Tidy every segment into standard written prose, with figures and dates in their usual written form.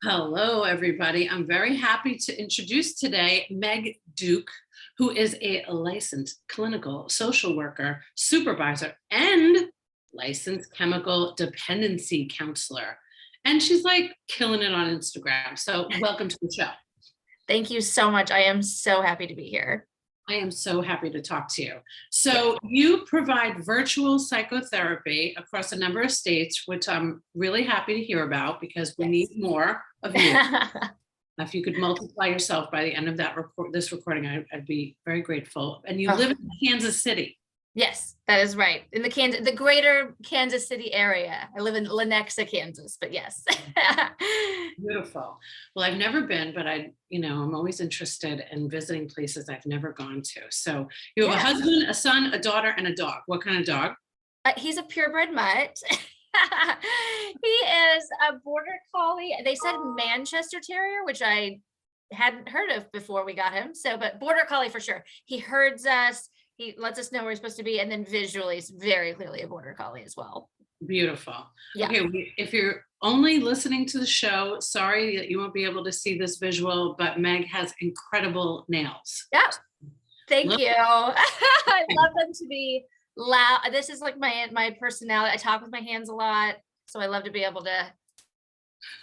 Hello, everybody. I'm very happy to introduce today Meg Duke, who is a licensed clinical social worker, supervisor, and licensed chemical dependency counselor. And she's like killing it on Instagram. So welcome to the show. Thank you so much. I am so happy to be here. I am so happy to talk to you. So you provide virtual psychotherapy across a number of states, which I'm really happy to hear about because we need more of you. If you could multiply yourself by the end of this recording, I'd be very grateful. And you live in Kansas City. Yes, that is right. In the greater Kansas City area. I live in Lenexa, Kansas, but yes. Beautiful. Well, I've never been, but I'm always interested in visiting places I've never gone to. So you have a husband, a son, a daughter, and a dog. What kind of dog? He's a purebred mutt. He is a border collie. They said Manchester Terrier, which I hadn't heard of before we got him. But border collie for sure. He herds us. He lets us know where we're supposed to be. And then visually, it's very clearly a border collie as well. Beautiful. Yeah. Okay, if you're only listening to the show, sorry that you won't be able to see this visual, but Meg has incredible nails. Yeah. Thank you. I love them to be loud. This is like my personality. I talk with my hands a lot. So I love to be able to,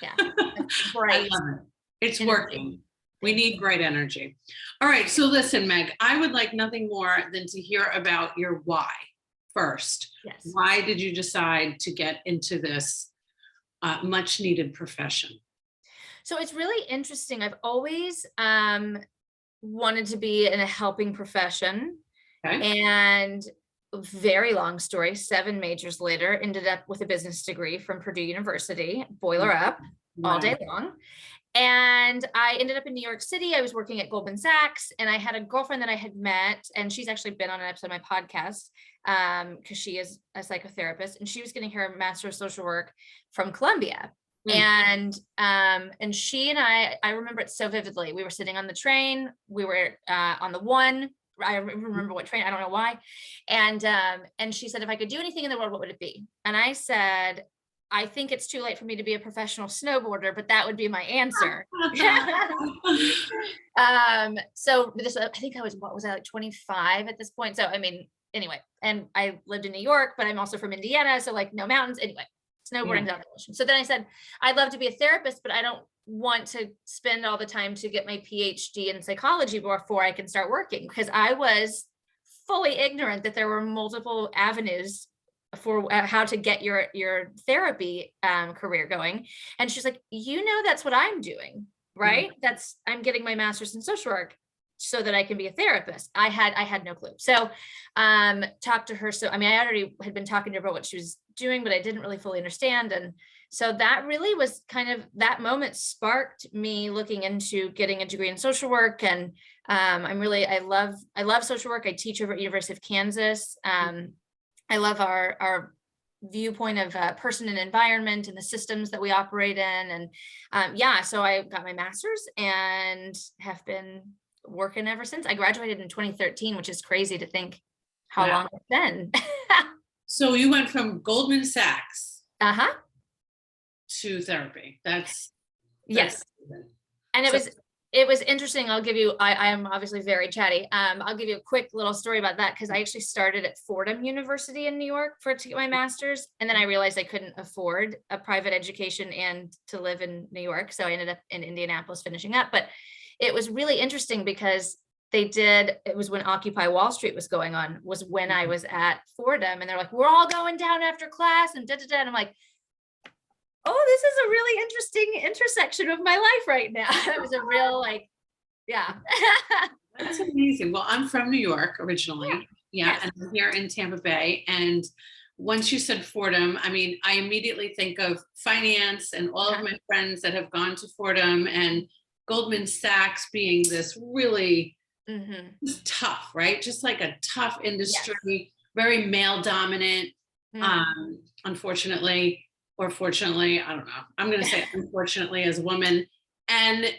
I love it. It's working. We need great energy. All right. So listen, Meg, I would like nothing more than to hear about your why first. Yes. Why did you decide to get into this much needed profession? So it's really interesting. I've always wanted to be in a helping profession. Okay. And very long story, 7 majors later, ended up with a business degree from Purdue University, boiler up all day long. And I ended up in New York City. I was working at Goldman Sachs, and I had a girlfriend that I had met, and she's actually been on an episode of my podcast because she is a psychotherapist, and she was getting her Master of Social Work from Columbia. And she and I remember it so vividly. We were sitting on the train. We were on the one. I remember what train. I don't know why. And she said, if I could do anything in the world, what would it be? And I said, I think it's too late for me to be a professional snowboarder, but that would be my answer. So this, I think I was, what was I, like 25 at this point? So, I mean, anyway, and I lived in New York, but I'm also from Indiana. So like no mountains. Anyway, snowboarding's out of the ocean. So then I said, I'd love to be a therapist, but I don't want to spend all the time to get my PhD in psychology before I can start working, because I was fully ignorant that there were multiple avenues for how to get your therapy career going. And she's like, that's what I'm doing, right? I'm getting my master's in social work so that I can be a therapist. I had no clue. So talked to her. So, I mean, I already had been talking to her about what she was doing, but I didn't really fully understand. And so that really was kind of, that moment sparked me looking into getting a degree in social work. And I love social work. I teach over at University of Kansas. I love our viewpoint of person and environment and the systems that we operate in. And so I got my master's and have been working ever since. I graduated in 2013, which is crazy to think how long it's been. So you went from Goldman Sachs to therapy. Yes. And it was interesting. I'll give you, I am obviously very chatty. I'll give you a quick little story about that, because I actually started at Fordham University in New York to get my master's. And then I realized I couldn't afford a private education and to live in New York. So I ended up in Indianapolis finishing up. But it was really interesting because it was when Occupy Wall Street was going on, was when I was at Fordham. And they're like, we're all going down after class and da-da-da. And I'm like, oh, this is a really interesting intersection of my life right now. It was a real, That's amazing. Well, I'm from New York originally. And I'm here in Tampa Bay. And once you said Fordham, I mean, I immediately think of finance and all of my friends that have gone to Fordham, and Goldman Sachs being this really tough, right? Just like a tough industry, very male dominant, unfortunately. Or fortunately, I don't know. I'm going to say unfortunately as a woman. And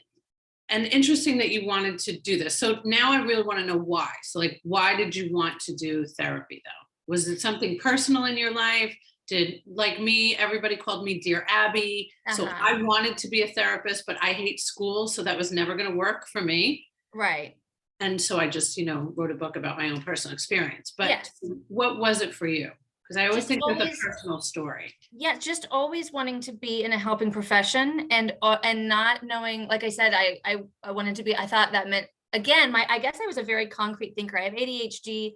interesting that you wanted to do this. So now I really want to know why. So like, why did you want to do therapy though? Was it something personal in your life? did, like me, everybody called me Dear Abby. So I wanted to be a therapist, but I hate school. So that was never going to work for me. Right. And so I just, wrote a book about my own personal experience. But Yes. what was it for you? Because I always think always, that's a personal story. Yeah, just always wanting to be in a helping profession and not knowing, like I said, I wanted to be, I thought that meant, again, I guess I was a very concrete thinker. I have ADHD,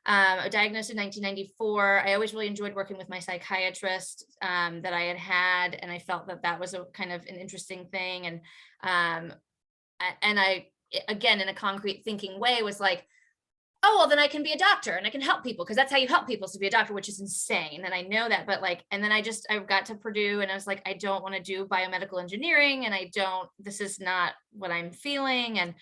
diagnosed in 1994. I always really enjoyed working with my psychiatrist that I had, and I felt that was a kind of an interesting thing. And I, again, in a concrete thinking way, was like, oh, well, then I can be a doctor and I can help people, because that's how you help people, is to be a doctor, which is insane. And I know that, but like, and then I got to Purdue and I was like, I don't want to do biomedical engineering, and this is not what I'm feeling. And,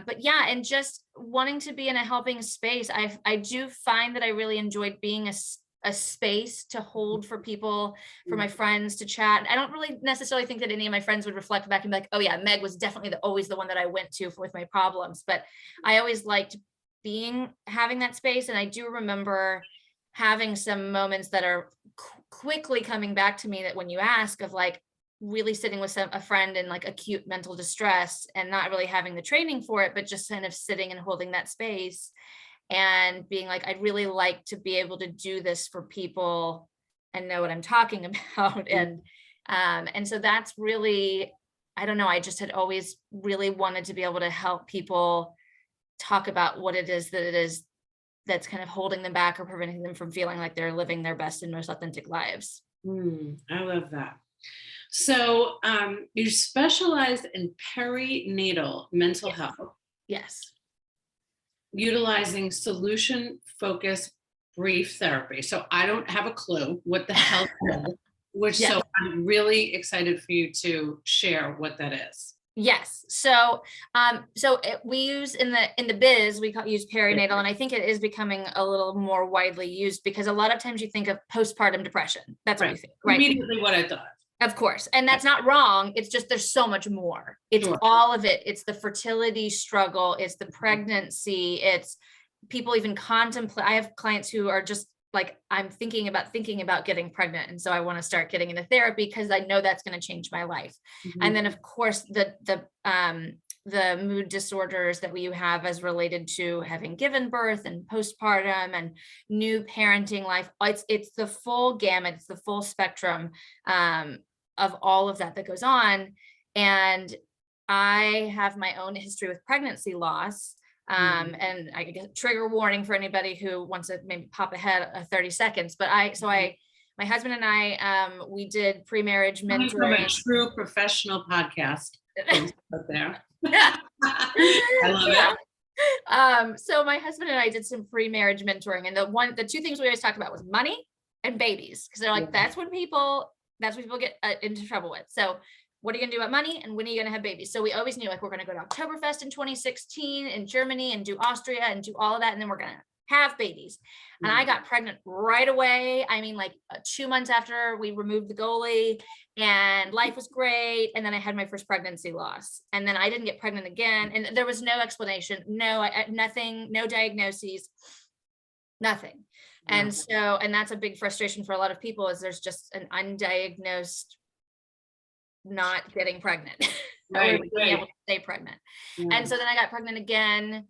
but yeah, and just wanting to be in a helping space. I do find that I really enjoyed being a space to hold for people, for my friends to chat. I don't really necessarily think that any of my friends would reflect back and be like, oh yeah, Meg was definitely always the one that I went to with my problems. But I always liked having that space. And I do remember having some moments that are quickly coming back to me, that when you ask, of like really sitting with a friend in like acute mental distress and not really having the training for it, but just kind of sitting and holding that space and being like, I'd really like to be able to do this for people and know what I'm talking about. And so that's really, I don't know, I just had always really wanted to be able to help people talk about what it is that's kind of holding them back or preventing them from feeling like they're living their best and most authentic lives. I love that. So you specialized in perinatal mental health. Yes. Utilizing solution-focused brief therapy. So I don't have a clue what the hell that is, so I'm really excited for you to share what that is. Yes. So, we use in the biz, we use perinatal, and I think it is becoming a little more widely used, because a lot of times you think of postpartum depression. That's what you think, right? Immediately what I thought. Of course. And that's not wrong. It's just, there's so much more. It's all of it. It's the fertility struggle. It's the pregnancy. It's people even contemplate. I have clients who are just like, I'm thinking about getting pregnant. And so I want to start getting into therapy because I know that's going to change my life. And then of course the mood disorders that we have as related to having given birth and postpartum and new parenting life. It's the full gamut. It's the full spectrum of all of that goes on. And I have my own history with pregnancy loss. And I guess trigger warning for anybody who wants to maybe pop ahead 30 seconds. But my husband and I, we did pre-marriage mentoring. From a true professional podcast. Out there. I love it. So my husband and I did some pre-marriage mentoring, and the two things we always talked about was money and babies, because they're like, that's what people get into trouble with. So what are you gonna do about money, and when are you gonna have babies? So we always knew, like, we're gonna go to Oktoberfest in 2016 in Germany and do Austria and do all of that, and then we're gonna have babies. And I got pregnant right away. I mean, like 2 months after we removed the goalie, and life was great. And then I had my first pregnancy loss, and then I didn't get pregnant again. And there was no explanation, nothing, no diagnoses, nothing. And so, and that's a big frustration for a lot of people, is there's just an undiagnosed not getting pregnant, or being able to stay pregnant. And so then I got pregnant again.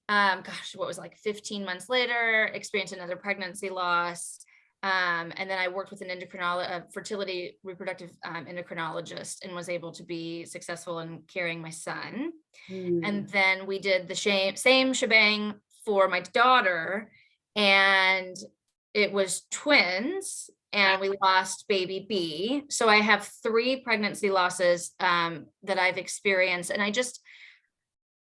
What was like 15 months later, experienced another pregnancy loss. And then I worked with an fertility reproductive endocrinologist, and was able to be successful in carrying my son. And then we did the same shebang for my daughter, and it was twins, and we lost baby B. So I have 3 pregnancy losses that I've experienced. And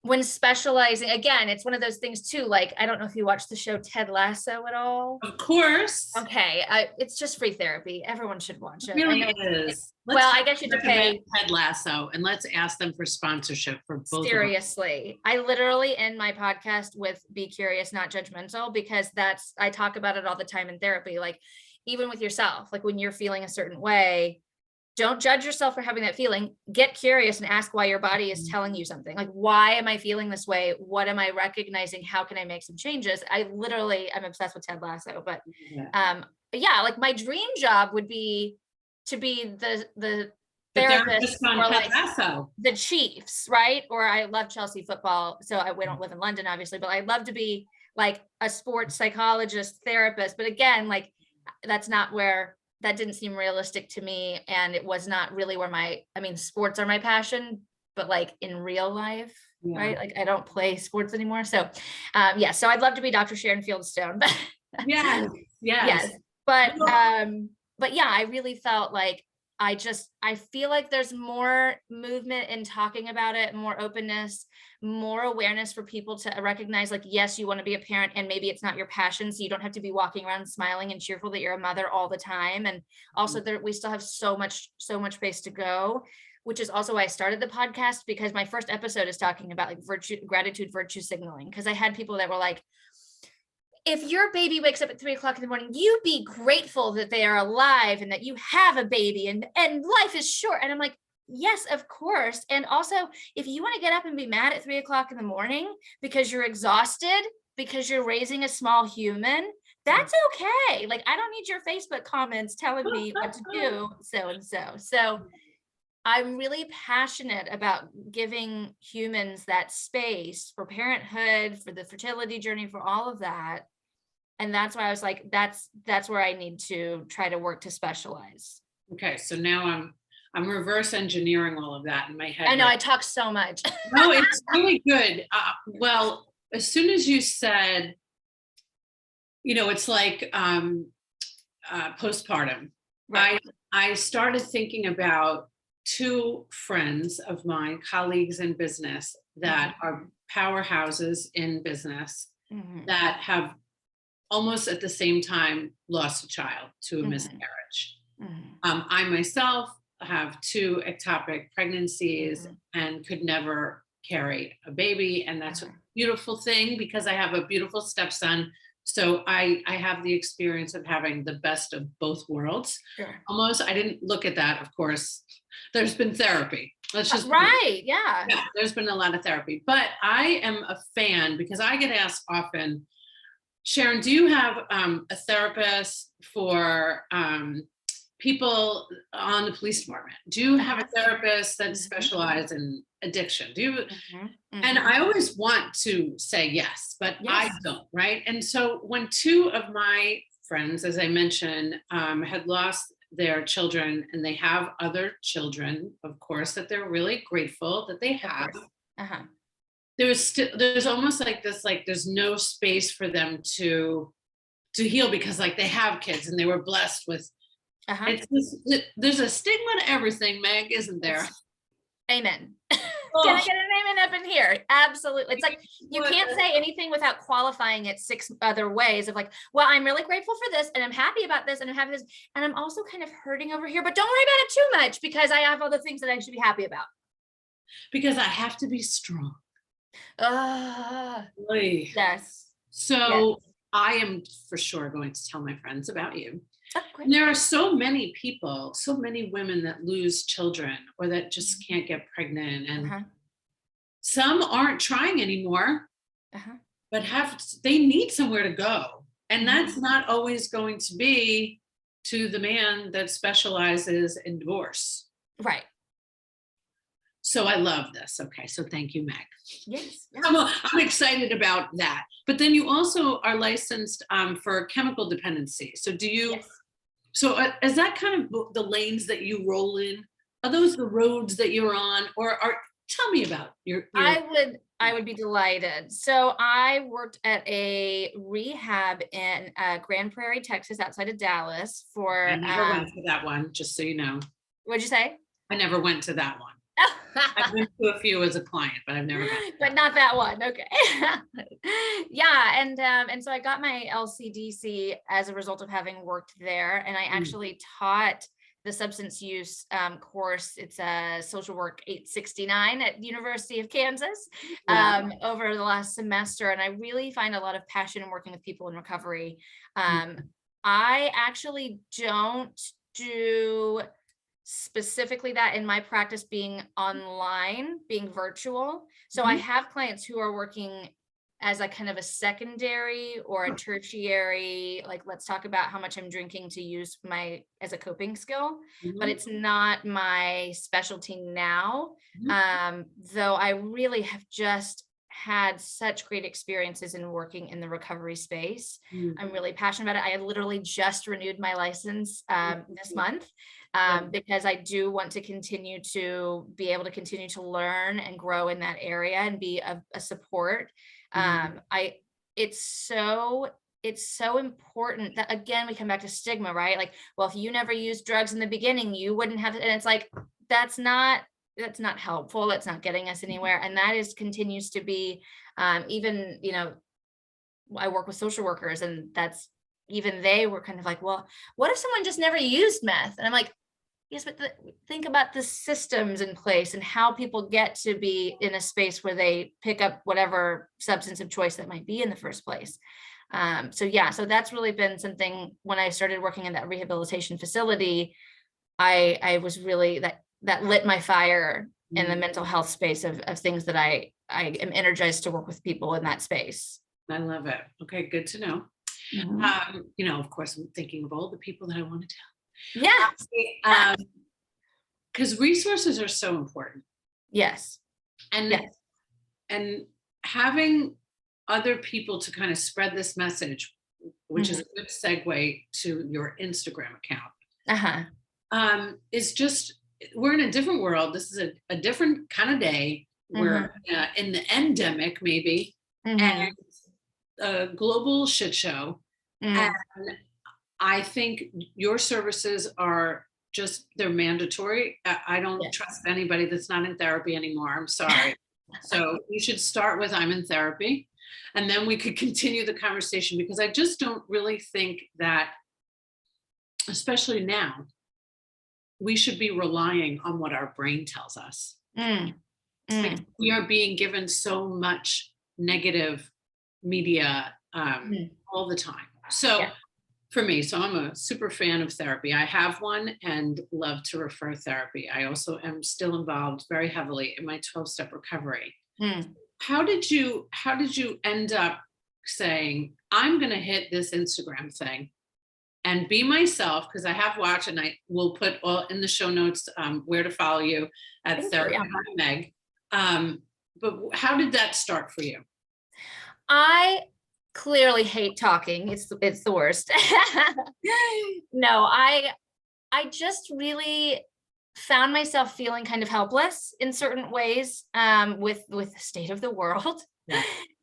when specializing, again, it's one of those things too, like, I don't know if you watch the show Ted Lasso at all. Of course. Okay. It's just free therapy. Everyone should watch it. It really is. I guess you have to pay Ted Lasso, and let's ask them for sponsorship for both. Seriously. I literally end my podcast with "Be curious, not judgmental," because I talk about it all the time in therapy. Like, even with yourself, like when you're feeling a certain way, don't judge yourself for having that feeling. Get curious and ask why your body is telling you something. Like, why am I feeling this way? What am I recognizing? How can I make some changes? I'm obsessed with Ted Lasso, but yeah, like my dream job would be to be the The therapist therapist on or Ted like Lasso. the Chiefs, right? Or I love Chelsea football. So we don't live in London, obviously, but I'd love to be like a sports psychologist, therapist. But again, like that's not where, that didn't seem realistic to me. And it was not really where sports are my passion, but like in real life, Yeah. right? Like I don't play sports anymore. So yeah, so I'd love to be Dr. Sharon Fieldstone, but Yes. yes. But yeah, I really felt like I feel like there's more movement in talking about it, more openness, more awareness for people to recognize, like, yes, you want to be a parent and maybe it's not your passion. So you don't have to be walking around smiling and cheerful that you're a mother all the time. And also we still have so much space to go, which is also why I started the podcast, because my first episode is talking about like gratitude, virtue signaling. Because I had people that were like, if your baby wakes up at 3:00 in the morning, you be grateful that they are alive and that you have a baby and life is short. And I'm like, yes, of course. And also, if you want to get up and be mad at 3:00 in the morning because you're exhausted, because you're raising a small human, that's okay. Like, I don't need your Facebook comments telling me what to do, so and so. So I'm really passionate about giving humans that space for parenthood, for the fertility journey, for all of that. And that's why I was like, that's where I need to try to work to specialize. Okay, so now I'm reverse engineering all of that in my head. I know I talk so much. No, it's really good. Well, as soon as you said, it's like postpartum. Right. I started thinking about two friends of mine, colleagues in business that are powerhouses in business that have almost at the same time lost a child to a miscarriage. I myself have 2 ectopic pregnancies and could never carry a baby. And that's a beautiful thing because I have a beautiful stepson. So I have the experience of having the best of both worlds. Sure. Almost, I didn't look at that, of course. There's been therapy. Let's just right. Yeah. There's been a lot of therapy, but I am a fan because I get asked often, Sharon, do you have a therapist for people on the police department? Do you have a therapist that specializes in addiction? Do you? And I always want to say yes, but I don't, right? And so when 2 of my friends, as I mentioned, had lost their children and they have other children, of course, that they're really grateful that they have. There's almost like this, like there's no space for them to heal because like they have kids and they were blessed with there's a stigma to everything, Meg, isn't there? Amen. Can I get an amen up in here? Absolutely. It's like you can't say anything without qualifying it 6 other ways of like, well, I'm really grateful for this and I'm happy about this and I'm happy this and I'm also kind of hurting over here, but don't worry about it too much because I have other things that I should be happy about. Because I have to be strong. Yes. So I am for sure going to tell my friends about you. And there are so many people, so many women that lose children or that just can't get pregnant. And some aren't trying anymore, but they need somewhere to go. And that's not always going to be to the man that specializes in divorce. Right. So I love this. Okay. So thank you, Meg. Yes. I'm excited about that. But then you also are licensed for chemical dependency. So do you, so is that kind of the lanes that you roll in? Are those the roads that you're on tell me about your I would be delighted. So I worked at a rehab in Grand Prairie, Texas, outside of Dallas for. I never went to that one, just so you know. What'd you say? I never went to that one. I've been to a few as a client, but I've never been. But not that one. Okay. Yeah. And so I got my LCDC as a result of having worked there. And I actually taught the substance use course. It's a social work 869 at University of Kansas over the last semester. And I really find a lot of passion in working with people in recovery. I actually don't do specifically that in my practice being online, being virtual. So I have clients who are working as a kind of a secondary or a tertiary, like, let's talk about how much I'm drinking to use as a coping skill, but it's not my specialty now. Though I really have just had such great experiences in working in the recovery space. I'm really passionate about it. I literally just renewed my license this month because I do want to continue to be able to continue to learn and grow in that area and be a support. It's so important that, again, we come back to stigma, right? Like, well, if you never used drugs in the beginning, you wouldn't have, and it's like, that's not helpful. That's not getting us anywhere. And that continues to be, even, I work with social workers, and even they were kind of like, well, what if someone just never used meth? And I'm like, yes, but think about the systems in place and how people get to be in a space where they pick up whatever substance of choice that might be in the first place. So that's really been something. When I started working in that rehabilitation facility, I was really, that lit my fire in the mental health space of things that I am energized to work with people in that space. I love it. Okay, good to know. Of course, I'm thinking of all the people that I want to tell. Yeah. Because resources are so important. Yes. And having other people to kind of spread this message, which is a good segue to your Instagram account, is just, we're in a different world. This is a different kind of day. We're in the endemic, maybe, and a global shit show. And I think your services are they're mandatory. I don't trust anybody that's not in therapy anymore. I'm sorry. So you should start with, I'm in therapy, and then we could continue the conversation, because I just don't really think that, especially now, we should be relying on what our brain tells us. Because we are being given so much negative media all the time. So for me, I'm a super fan of therapy. I have one and love to refer therapy. I also am still involved very heavily in my 12-step recovery. How did you end up saying, I'm going to hit this Instagram thing and be myself? Because I have watched, and I will put all in the show notes where to follow you at Therapy by Meg. But how did that start for you? I clearly hate talking. It's the worst. No, I just really found myself feeling kind of helpless in certain ways with the state of the world,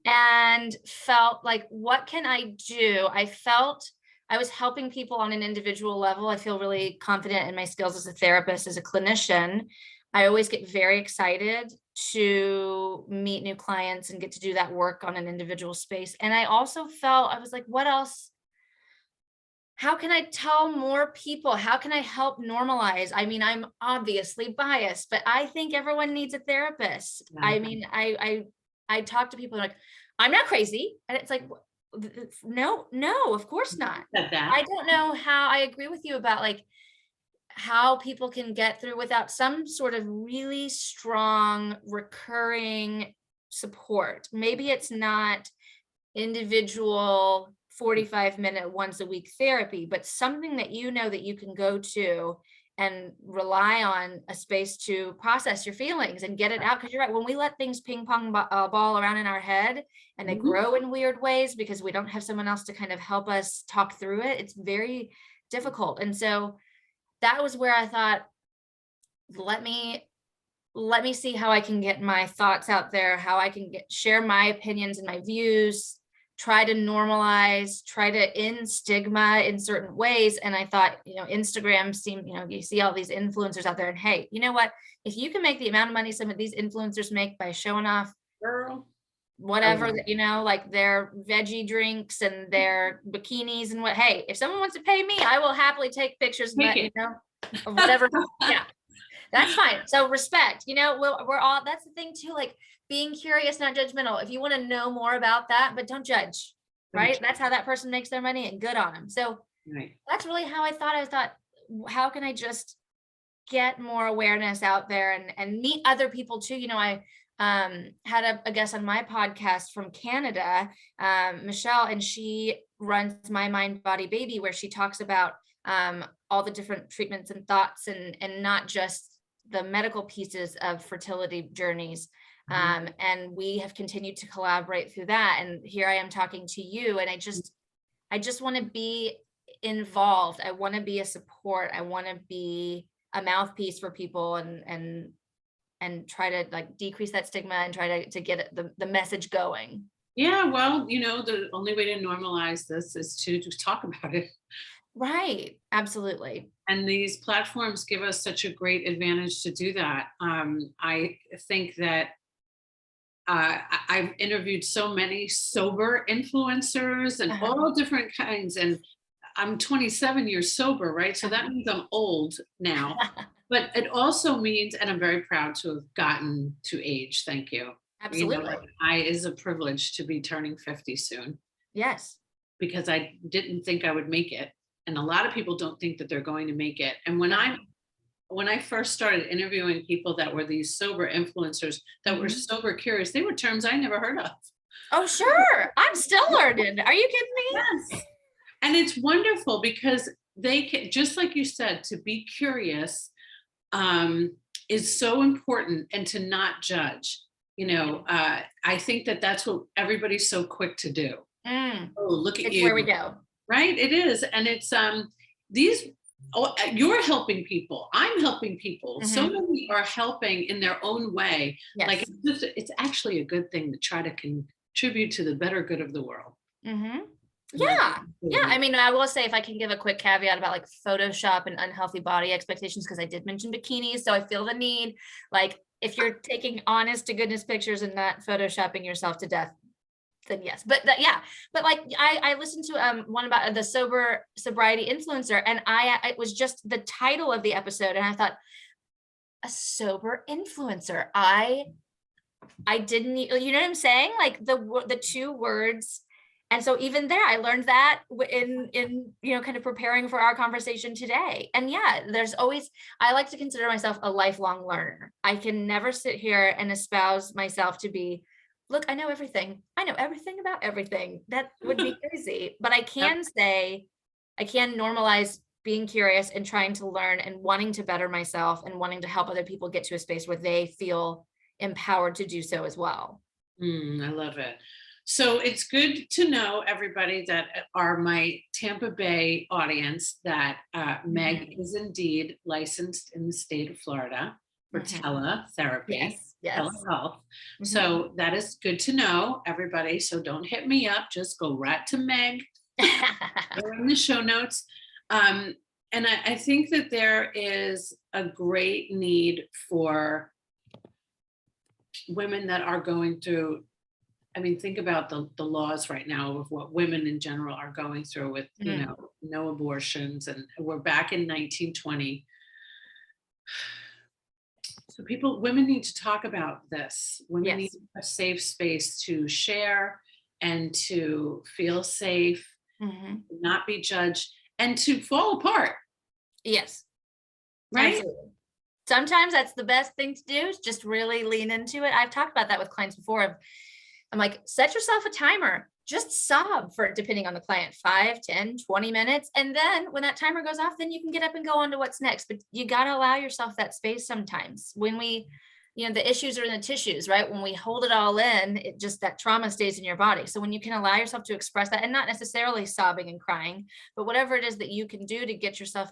and felt like, what can I do? I felt I was helping people on an individual level. I feel really confident in my skills as a therapist, as a clinician. I always get very excited to meet new clients and get to do that work on an individual space. And I also felt, I was like, what else? How can I tell more people? How can I help normalize? I mean, I'm obviously biased, but I think everyone needs a therapist. I mean, I talk to people like, I'm not crazy. And it's like, no, of course not. I don't know how. I agree with you about like how people can get through without some sort of really strong recurring support. Maybe it's not individual 45-minute once a week therapy, but something that that you can go to and rely on a space to process your feelings and get it out. Because you're right, when we let things ping pong ball around in our head and they grow in weird ways because we don't have someone else to kind of help us talk through it, it's very difficult. And so that was where I thought, let me see how I can get my thoughts out there, how I can share my opinions and my views, try to normalize, try to end stigma in certain ways. And I thought, Instagram seemed, you see all these influencers out there, and hey, you know what? If you can make the amount of money some of these influencers make by showing off whatever, like their veggie drinks and their bikinis and hey, if someone wants to pay me, I will happily take pictures of whatever. Yeah, that's fine. So respect, we're all, that's the thing too, like being curious, not judgmental. If you want to know more about that, but don't judge, right? That's how that person makes their money, and good on them. So that's really how I thought, how can I just get more awareness out there and meet other people too? had a guest on my podcast from Canada, Michelle, and she runs My Mind Body Baby, where she talks about all the different treatments and thoughts, and not just the medical pieces of fertility journeys. And we have continued to collaborate through that. And here I am talking to you, and I just want to be involved. I want to be a support. I want to be a mouthpiece for people, and try to like decrease that stigma and try to get the message going. Yeah, well, the only way to normalize this is to talk about it. Right. Absolutely. And these platforms give us such a great advantage to do that. I think that I've interviewed so many sober influencers and all different kinds, and I'm 27 years sober, right? So that means I'm old now. But it also means, and I'm very proud to have gotten to age. Thank you. Absolutely. It is a privilege to be turning 50 soon, Yes. because I didn't think I would make it. And a lot of people don't think that they're going to make it. And when I first started interviewing people that were these sober influencers that were sober curious, they were terms I never heard of. Oh, sure. I'm still learning. Are you kidding me? Yes. And it's wonderful because they can, just like you said, to be curious is so important, and to not judge. I think that that's what everybody's so quick to do. Oh, look at It's you. where we go. Right. It is. And it's you're helping people. I'm helping people. So many are helping in their own way. Yes. Like it's actually a good thing to try to contribute to the better good of the world. Yeah. I mean, I will say, if I can give a quick caveat about like Photoshop and unhealthy body expectations, because I did mention bikinis. So I feel the need, like, if you're taking honest to goodness pictures and not Photoshopping yourself to death, then yes. But but like I listened to one about the sobriety influencer, and it was just the title of the episode, and I thought, a sober influencer. I didn't, you know what I'm saying? Like the two words. And so even there, I learned that in kind of preparing for our conversation today. And yeah, there's always, I like to consider myself a lifelong learner. I can never sit here and espouse myself to be, look, I know everything. I know everything about everything. That would be crazy. But I can say, I can normalize being curious and trying to learn and wanting to better myself and wanting to help other people get to a space where they feel empowered to do so as well. I love it. So it's good to know, everybody that are my Tampa Bay audience, that Meg is indeed licensed in the state of Florida for teletherapy, telehealth. So that is good to know, everybody. So don't hit me up. Just go right to Meg. They're in the show notes. And I think that there is a great need for women that are going through, I mean, think about the laws right now of what women in general are going through with, no abortions, and we're back in 1920. So women need to talk about this. Women need a safe space to share and to feel safe, not be judged, and to fall apart. Yes. Right. Absolutely. Sometimes that's the best thing to do, is just really lean into it. I've talked about that with clients before. I'm like, set yourself a timer, just sob for, depending on the client, 5, 10, 20 minutes. And then when that timer goes off, then you can get up and go on to what's next. But you got to allow yourself that space sometimes. When we, the issues are in the tissues, right? When we hold it all in, it just, that trauma stays in your body. So when you can allow yourself to express that, and not necessarily sobbing and crying, but whatever it is that you can do to get yourself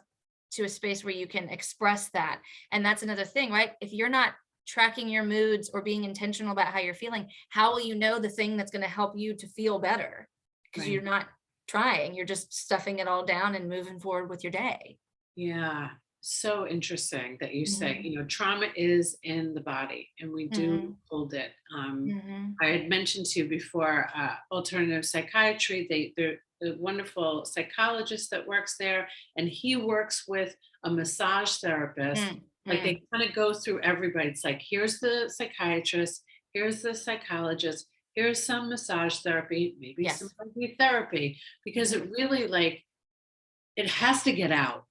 to a space where you can express that. And that's another thing, right? If you're not tracking your moods or being intentional about how you're feeling, how will you know the thing that's going to help you to feel better? Because you're not trying, you're just stuffing it all down and moving forward with your day. Yeah. So interesting that you say, trauma is in the body, and we do hold it. I had mentioned to you before, alternative psychiatry, they're a wonderful psychologist that works there, and he works with a massage therapist. Like they kind of go through everybody. It's like, here's the psychiatrist, here's the psychologist, here's some massage therapy, maybe some therapy, because it really, it has to get out.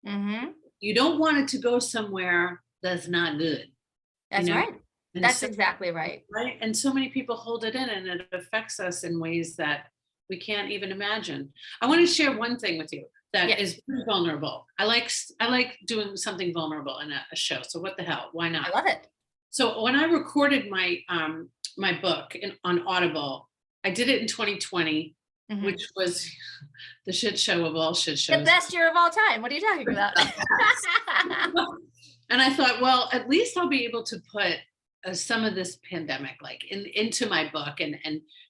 You don't want it to go somewhere that's not good. That's right. And That's so, exactly right. right. And so many people hold it in and it affects us in ways that we can't even imagine. I want to share one thing with you that Yeah, is pretty vulnerable. I like doing something vulnerable in a show. So what the hell? Why I not? love it. So when I recorded my book on Audible, I did it in 2020, Mhm. which was the shit show of all shit The shows. best year of all time. What are you talking about? And I thought, well, at least I'll be able to put some of this pandemic like into my book, and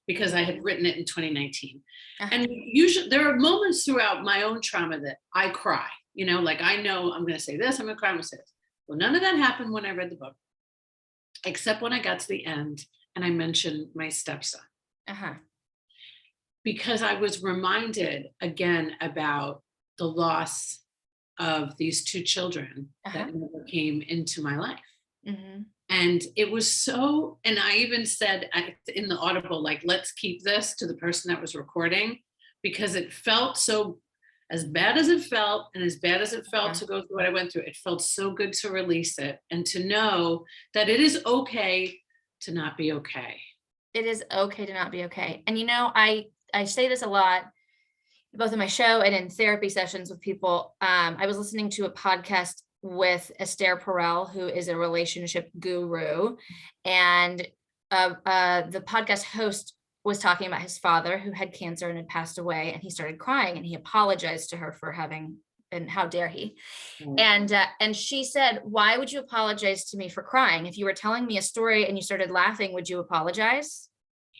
because I had written it in 2019. Uh-huh. And usually there are moments throughout my own trauma that I cry, like I know I'm going to say this, I'm going to cry, I'm going to say this. Well, none of that happened when I read the book, except when I got to the end and I mentioned my stepson, Uh-huh. because I was reminded again about the loss of these two children Uh-huh. that never came into my life. Mhm. And it was so, and I even said in the Audible, like, let's keep this to the person that was recording, because it felt so, as bad as it felt, and as bad as it felt Uh-huh. to go through what I went through, it felt so good to release it and to know that it is okay to not be okay. It is okay to not be okay. And I say this a lot, both in my show and in therapy sessions with people. I was listening to a podcast with Esther Perel, who is a relationship guru, and the podcast host was talking about his father who had cancer and had passed away, and he started crying and he apologized to her for having, and how dare he. Right. And she said, why would you apologize to me for crying? If you were telling me a story and you started laughing, would you apologize?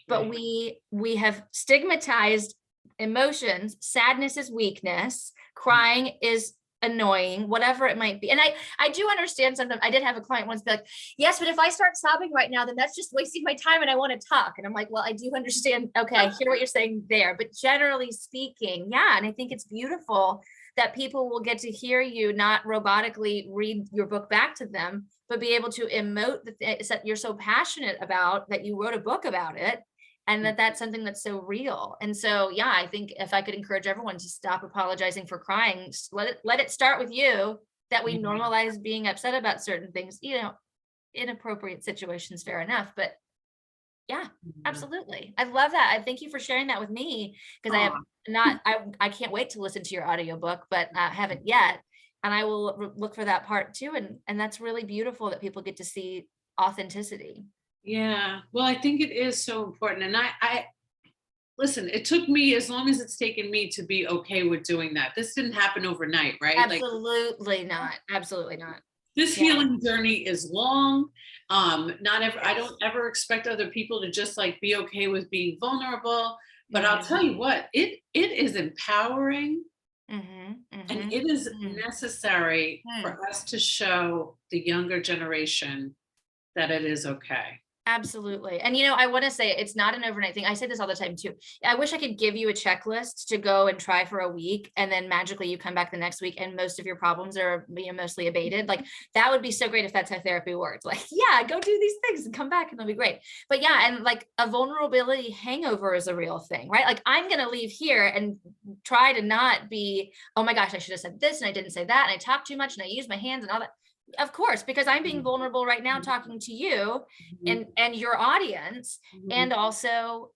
But Right. we have stigmatized emotions. Sadness is weakness, crying is annoying, whatever it might be. And I do understand. Sometimes I did have a client once be like, yes, but if I start sobbing right now, then that's just wasting my time and I want to talk. And I'm like, well, I do understand. Okay, I hear what you're saying there, but generally speaking, yeah. And I think it's beautiful that people will get to hear you not robotically read your book back to them, but be able to emote the things that you're so passionate about, that you wrote a book about it, and that's something that's so real. And so, yeah, I think if I could encourage everyone to stop apologizing for crying, let it start with you, that we Yeah. normalize being upset about certain things, inappropriate situations, fair enough. But yeah, absolutely. I love that. I thank you for sharing that with me, because I have Aw. not, I can't wait to listen to your audiobook, but I haven't yet. And I will look for that part too. And that's really beautiful that people get to see authenticity. Yeah. Well, I think it is so important. And I listen, it took me as long as it's taken me to be okay with doing that. This didn't happen overnight, right? Like, Absolutely not. Absolutely not. this Yeah. healing journey is long. Not ever, I Yes. don't ever expect other people to just like be okay with being vulnerable. But I'll Mhm. tell you what, it is empowering, Mhm. and Mhm. it is Mhm. necessary Mhm. for us to show the younger generation that it is okay. Absolutely. And I want to say it's not an overnight thing. I say this all the time too. I wish I could give you a checklist to go and try for a week, and then magically you come back the next week and most of your problems are mostly abated. Like, that would be so great if that's how therapy works. Like, yeah, go do these things and come back and it'll be great. But yeah, and like a vulnerability hangover is a real thing, right? Like, I'm going to leave here and try to not be, oh my gosh, I should have said this and I didn't say that and I talked too much and I used my hands and all that. Of course, because I'm being vulnerable right now talking to you Mhm. and your audience. Mhm. And also,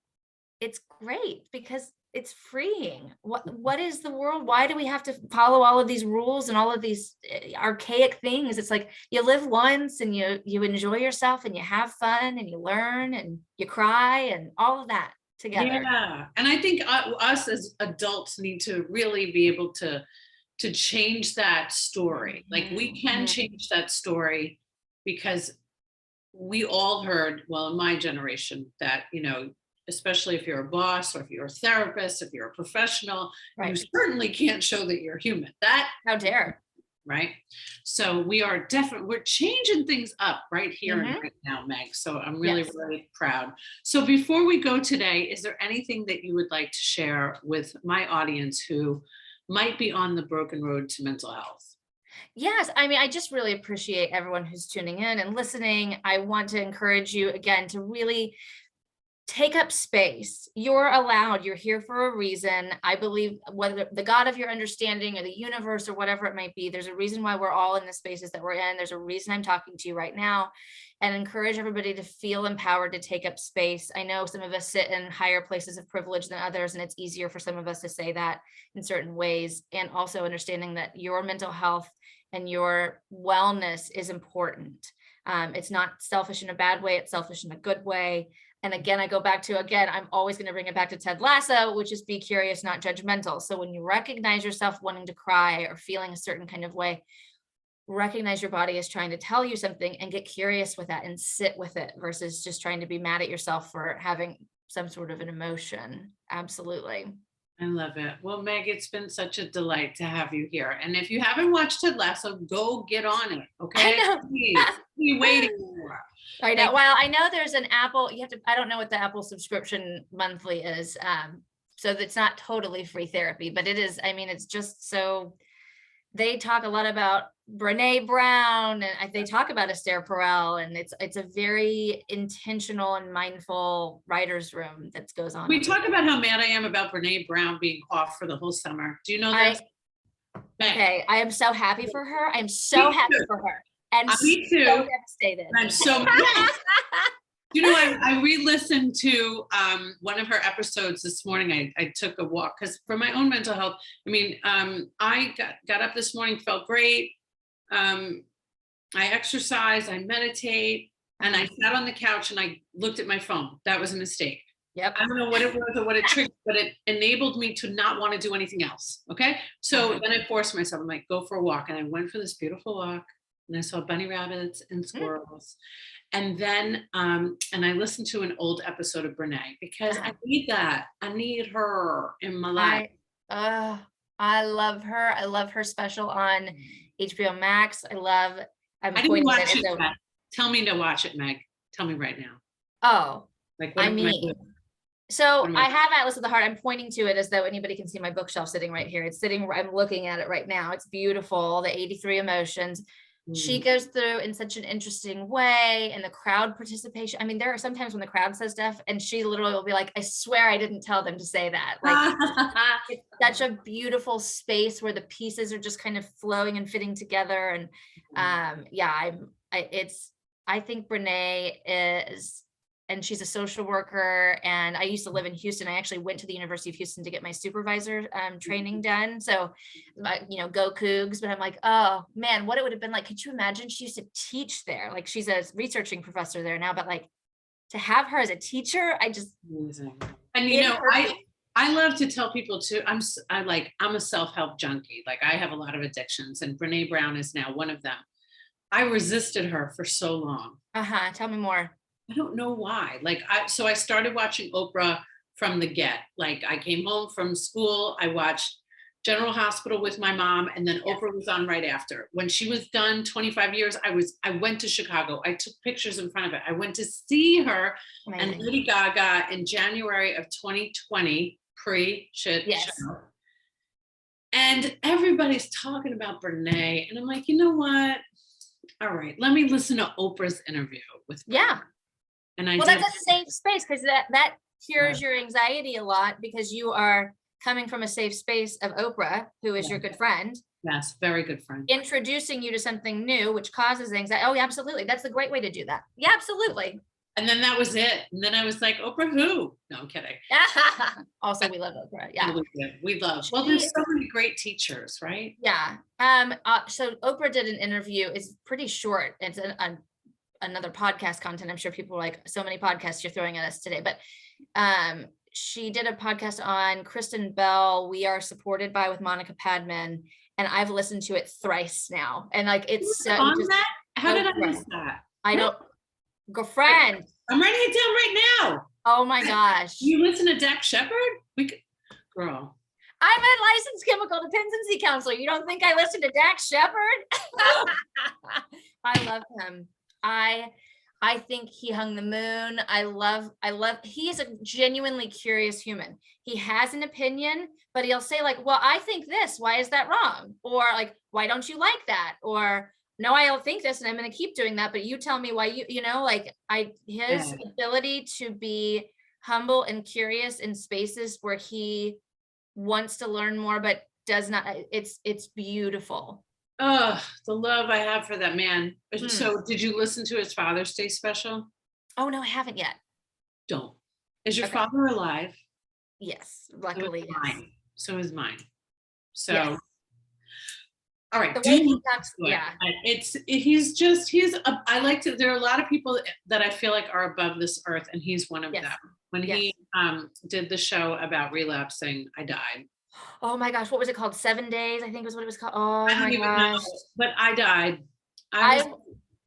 it's great because it's freeing. What is the world? Why do we have to follow all of these rules and all of these archaic things? It's like, you live once and you enjoy yourself and you have fun and you learn and you cry and all of that together. Yeah, and I think us as adults need to really be able to change that story. Like, we Mhm, can mhm. change that story, because we all heard, well, in my generation, that, especially if you're a boss or if you're a therapist, if you're a professional, you Right. certainly can't show that you're human. That, How dare. right? So we're changing things up right here and Hmm. right now, Meg. So I'm really, Yes. really proud. So before we go today, is there anything that you would like to share with my audience who might be on the broken road to mental health? Yes, I mean, I just really appreciate everyone who's tuning in and listening. I want to encourage you again to really take up space. You're allowed, you're here for a reason. I believe whether the God of your understanding or the universe or whatever it might be, there's a reason why we're all in the spaces that we're in. There's a reason I'm talking to you right now, and encourage everybody to feel empowered to take up space. I know some of us sit in higher places of privilege than others, and it's easier for some of us to say that in certain ways. And also understanding that your mental health and your wellness is important. It's not selfish in a bad way, it's selfish in a good way. And again, I go back to, I'm always going to bring it back to Ted Lasso, which is be curious, not judgmental. So when you recognize yourself wanting to cry or feeling a certain kind of way, recognize your body is trying to tell you something and get curious with that and sit with it versus just trying to be mad at yourself for having some sort of an emotion. Absolutely. I love it. Well, Meg, it's been such a delight to have you here. And if you haven't watched Ted Lasso, go get on it. Okay. I know. Please. What are you waiting for? I know. Well, I know there's an Apple, I don't know what the Apple subscription monthly is. So it's not totally free therapy, but it is, it's just so, they talk a lot about Brene Brown, and they talk about Esther Perel, and it's a very intentional and mindful writer's room that goes on. We talk about how mad I am about Brene Brown being off for the whole summer. Do you know that? Okay, I am so happy for her. I'm so happy for her. And me too. So devastated. I'm so mad. You know, I re-listened to one of her episodes this morning. I took a walk because for my own mental health, I got up this morning, felt great. I exercise, I meditate, and I sat on the couch and I looked at my phone. That was a mistake. Yep. I don't know what it was or what it triggered, but it enabled me to not want to do anything else. Okay. So then I forced myself. I'm like, go for a walk. And I went for this beautiful walk and I saw bunny rabbits and squirrels. And then, and I listened to an old episode of Brene because I need that. I need her in my life. I love her. I love her special on HBO Max. I didn't watch it. Tell me to watch it, Meg. Tell me right now. Oh, like, so I have Atlas of the Heart. I'm pointing to it as though anybody can see my bookshelf sitting right here. It's sitting, I'm looking at it right now. It's beautiful. The 83 emotions. She goes through in such an interesting way, and the crowd participation. There are sometimes when the crowd says stuff and she literally will be like, I swear I didn't tell them to say that. Like, it's such a beautiful space where the pieces are just kind of flowing and fitting together. And I think Brene is, and she's a social worker, and I used to live in Houston. I actually went to the University of Houston to get my supervisor training done. So, go Cougs. But I'm like, oh man, what it would have been like. Could you imagine? She used to teach there. Like, she's a researching professor there now, but like to have her as a teacher, amazing. And I love to tell people too, I'm a self-help junkie. Like, I have a lot of addictions, and Brene Brown is now one of them. I resisted her for so long. Tell me more. I don't know why. So I started watching Oprah from the get. Like, I came home from school, I watched General Hospital with my mom, and then Oprah was on right after. When she was done, 25 years, I went to Chicago. I took pictures in front of it. I went to see her and Lady Gaga in January of 2020, pre-shit show. And everybody's talking about Brene. And I'm like, you know what? All right, let me listen to Oprah's interview with Brene. And that's a safe space, because that cures your anxiety a lot, because you are coming from a safe space of Oprah, who is your good friend. Yes, very good friend. Introducing you to something new, which causes anxiety. Oh, yeah, absolutely. That's a great way to do that. Yeah, absolutely. And then that was it. And then I was like, Oprah who? No, I'm kidding. Also, we love Oprah. Yeah. We love. Well, there's so many great teachers, right? Yeah. So Oprah did an interview. It's pretty short. It's another podcast content. I'm sure people are like, so many podcasts you're throwing at us today, but she did a podcast on Kristen Bell, We Are Supported By, with Monica Padman, and I've listened to it thrice now. And like, it's on that? How did I miss that? I don't. Girlfriend, I'm writing it down right now. Oh my gosh. You listen to Dax Shepard? Girl. I'm a licensed chemical dependency counselor. You don't think I listen to Dax Shepard? I love him. I think he hung the moon. He is a genuinely curious human. He has an opinion, but he'll say like, well, I think this, why is that wrong? Or like, why don't you like that? Or no, I don't think this and I'm going to keep doing that, but you tell me why his ability to be humble and curious in spaces where he wants to learn more, but does not. It's beautiful. Oh, the love I have for that man. So did you listen to his Father's Day special? Oh, no, I haven't yet. Don't. Is your Okay. father alive? Yes, luckily, yes. So is mine. So, Yes. all right. The way he talks, yeah. I like to, there are a lot of people that I feel like are above this earth, and he's one of them. When he did the show about relapsing, I died. Oh my gosh, what was it called? 7 Days, I think was what it was called. Oh I don't my even gosh. know, but I died. I was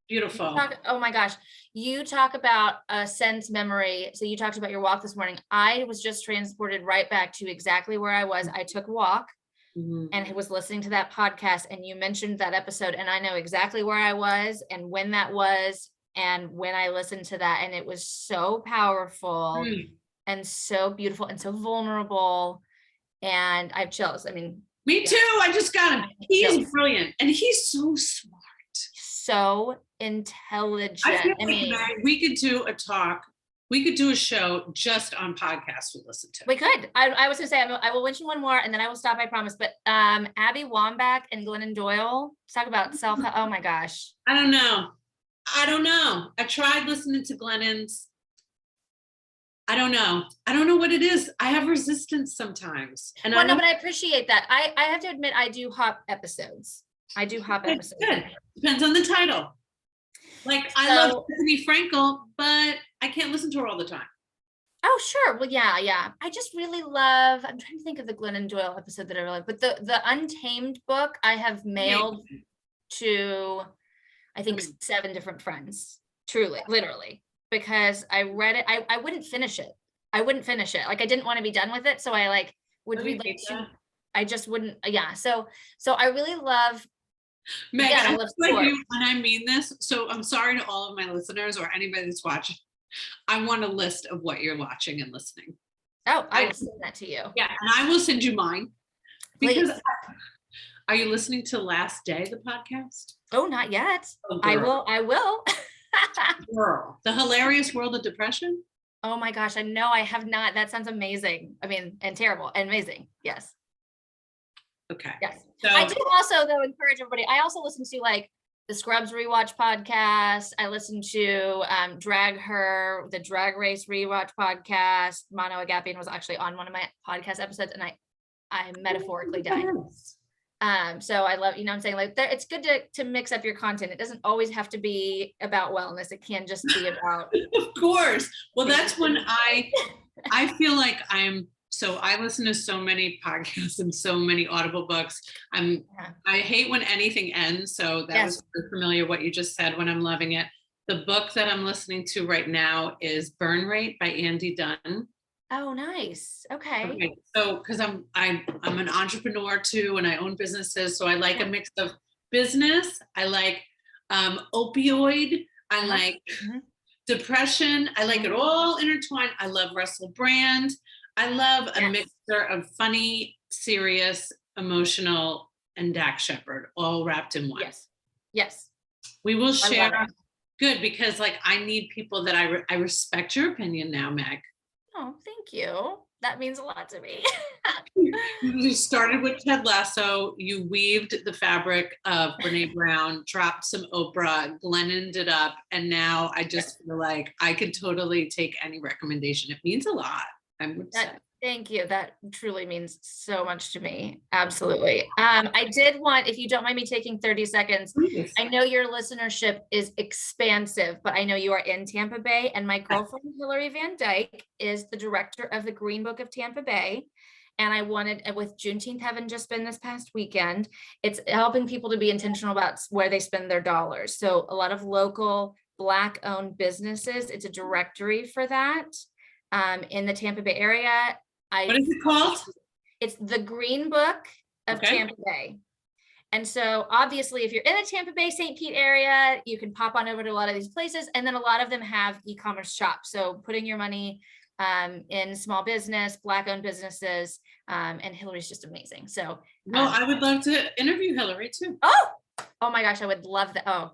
beautiful. Oh my gosh. You talk about a sense memory. So you talked about your walk this morning. I was just transported right back to exactly where I was. I took a walk and was listening to that podcast, and you mentioned that episode, and I know exactly where I was and when that was and when I listened to that, and it was so powerful and so beautiful and so vulnerable, and I have chills. I mean, me too. I just got him. He's brilliant, and he's so smart, so intelligent. I mean, we could do a talk. We could do a show just on podcasts we listen to. We could. I was gonna say I will mention one more, and then I will stop. I promise. But Abby Wambach and Glennon Doyle talk about self. Oh my gosh. I don't know. I tried listening to Glennon's. I don't know what it is. I have resistance sometimes. And well, no, but I appreciate that. I have to admit, I do hop episodes. Good. Depends on the title. Like, I love Tiffany Frankel, but I can't listen to her all the time. Oh, sure. Well, yeah. I just really love, I'm trying to think of the Glennon Doyle episode that I really, but the Untamed book I have mailed to, I think, 7 different friends, truly, literally, because I read it. I wouldn't finish it. Like, I didn't want to be done with it. So I would read like 2. I just wouldn't. Yeah. So I really love, Meg, I love sport. And I mean this. So I'm sorry to all of my listeners or anybody that's watching. I want a list of what you're watching and listening. Oh, I will send that to you. Yeah, and I will send you mine. Because are you listening to Last Day, the podcast? Oh, not yet. Oh, I will. Girl, The Hilarious World of Depression. Oh my gosh, I know I have not. That sounds amazing. I mean, and terrible and amazing. Yes. Okay. Yes. So, I do also, though, encourage everybody. I also listen to the Scrubs Rewatch podcast. I listen to Drag Her, the Drag Race Rewatch podcast. Mono Agapian was actually on one of my podcast episodes, and I metaphorically died. So I love, what I'm saying, it's good to mix up your content. It doesn't always have to be about wellness. It can just be about. Of course. Well, that's when I feel like I listen to so many podcasts and so many Audible books. I hate when anything ends. So that was very familiar what you just said when I'm loving it. The book that I'm listening to right now is Burn Rate by Andy Dunn. Oh, nice. Okay. So, because I'm an entrepreneur too, and I own businesses. So I like a mix of business. I like opioid. I like depression. I like it all intertwined. I love Russell Brand. I love a mixture of funny, serious, emotional, and Dak Shepard all wrapped in one. Yes. We will share. Good, because I need people that I respect your opinion now, Meg. Oh, thank you. That means a lot to me. You started with Ted Lasso. You weaved the fabric of Brene Brown, dropped some Oprah, Glennoned it up, and now I just feel like I could totally take any recommendation. It means a lot. Thank you. That truly means so much to me. Absolutely. I did want, if you don't mind me taking 30 seconds, please. I know your listenership is expansive, but I know you are in Tampa Bay, and my girlfriend Hillary Van Dyke is the director of the Green Book of Tampa Bay. And I wanted, with Juneteenth having just been this past weekend, it's helping people to be intentional about where they spend their dollars. So a lot of local Black-owned businesses, it's a directory for that. In the Tampa Bay area. What is it called? It's the Green Book of Tampa Bay. And so obviously if you're in the Tampa Bay, St. Pete area, you can pop on over to a lot of these places. And then a lot of them have e-commerce shops. So putting your money in small business, Black-owned businesses, and Hillary's just amazing. So I would love to interview Hillary too. Oh my gosh, I would love that. Oh,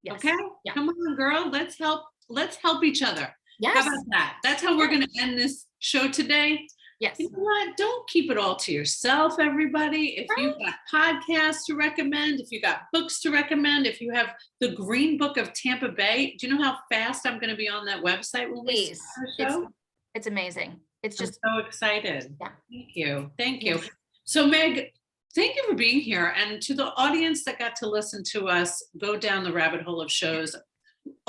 yes. Okay. Yeah. Come on, girl. Let's help each other. How Yes. about that? That's how we're going to end this show today. Yes. You know what? Don't keep it all to yourself, everybody. If you've got podcasts to recommend, if you got books to recommend, if you have the Green Book of Tampa Bay, do you know how fast I'm going to be on that website when we Please. start the show? It's amazing. It's I'm just, so excited. yeah. Thank you. Thank you. Yes. So Meg, thank you for being here. And to the audience that got to listen to us go down the rabbit hole of shows,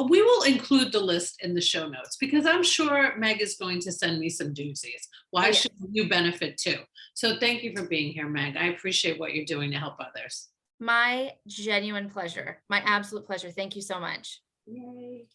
we will include the list in the show notes because I'm sure Meg is going to send me some doozies. Why yeah. should you benefit too? So thank you for being here, Meg. I appreciate what you're doing to help others. My genuine pleasure. My absolute pleasure. Thank you so much. Yay.